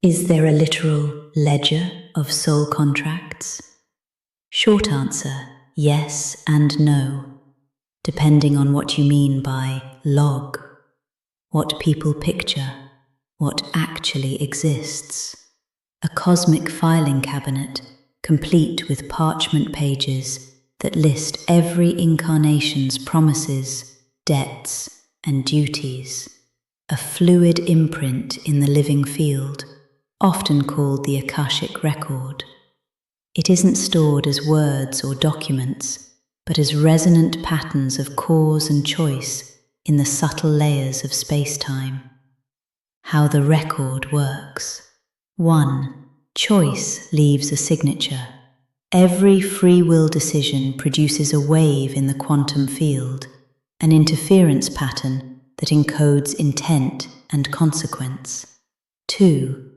Is there a literal ledger of soul contracts? Short answer, yes and no, depending on what you mean by log, what people picture, what actually exists. A cosmic filing cabinet, complete with parchment pages that list every incarnation's promises, debts, and duties. A fluid imprint in the living field, often called the Akashic Record. It isn't stored as words or documents, but as resonant patterns of cause and choice in the subtle layers of space-time. How the record works. 1. Choice leaves a signature. Every free will decision produces a wave in the quantum field, an interference pattern that encodes intent and consequence. 2.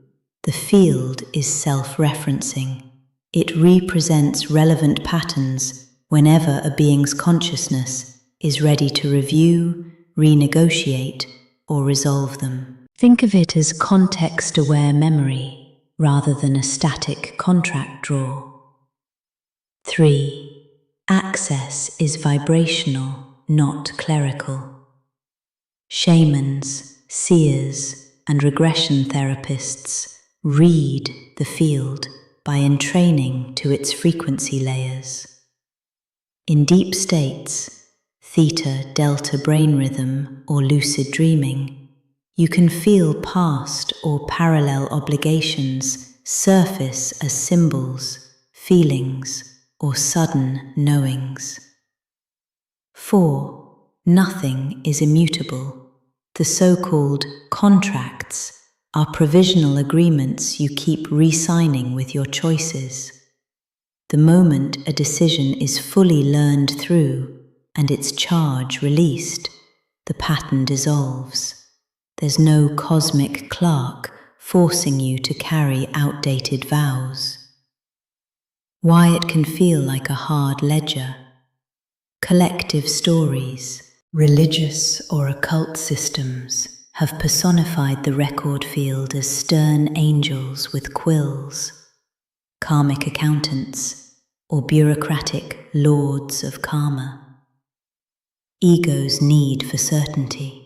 The field is self-referencing. It represents relevant patterns whenever a being's consciousness is ready to review, renegotiate, or resolve them. Think of it as context-aware memory rather than a static contract draw. 3. Access is vibrational, not clerical. Shamans, seers, and regression therapists read the field by entraining to its frequency layers. In deep states, theta delta brain rhythm or lucid dreaming, you can feel past or parallel obligations surface as symbols, feelings, or sudden knowings. 4. Nothing is immutable. The so-called contracts are provisional agreements you keep re-signing with your choices. The moment a decision is fully learned through and its charge released, the pattern dissolves. There's no cosmic clerk forcing you to carry outdated vows. Why it can feel like a hard ledger. Collective stories, religious or occult systems have personified the record field as stern angels with quills, karmic accountants, or bureaucratic lords of karma. Ego's need for certainty.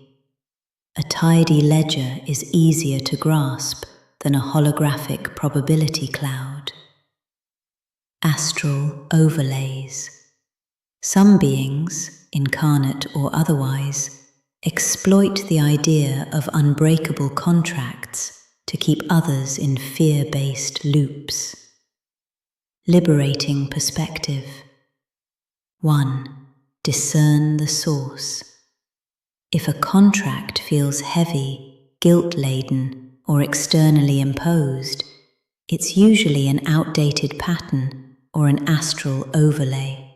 A tidy ledger is easier to grasp than a holographic probability cloud. Astral overlays. Some beings, incarnate or otherwise, exploit the idea of unbreakable contracts to keep others in fear-based loops. Liberating perspective. 1. Discern the source. If a contract feels heavy, guilt-laden, or externally imposed, it's usually an outdated pattern or an astral overlay.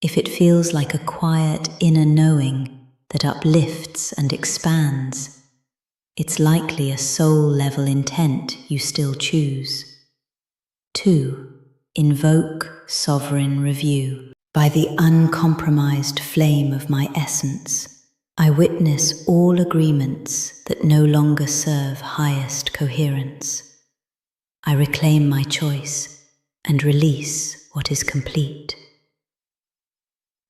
If it feels like a quiet inner knowing that uplifts and expands, it's likely a soul-level intent you still choose. 2. Invoke sovereign review. By the uncompromised flame of my essence, I witness all agreements that no longer serve highest coherence. I reclaim my choice and release what is complete.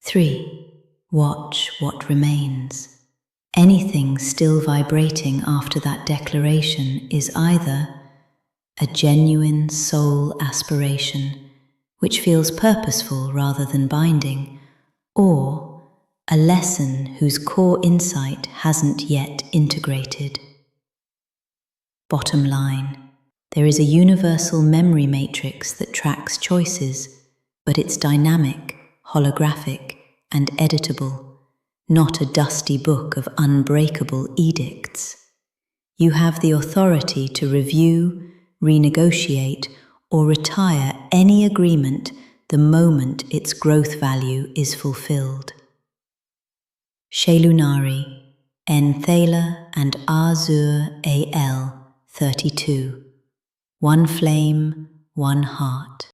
3. Watch what remains. Anything still vibrating after that declaration is either a genuine soul aspiration, which feels purposeful rather than binding, or a lesson whose core insight hasn't yet integrated. Bottom line, there is a universal memory matrix that tracks choices, but it's dynamic, holographic, and editable, not a dusty book of unbreakable edicts. You have the authority to review, renegotiate, or retire any agreement the moment its growth value is fulfilled. Shelunari, N. Thaler and Azur A.L. 32. One flame, one heart.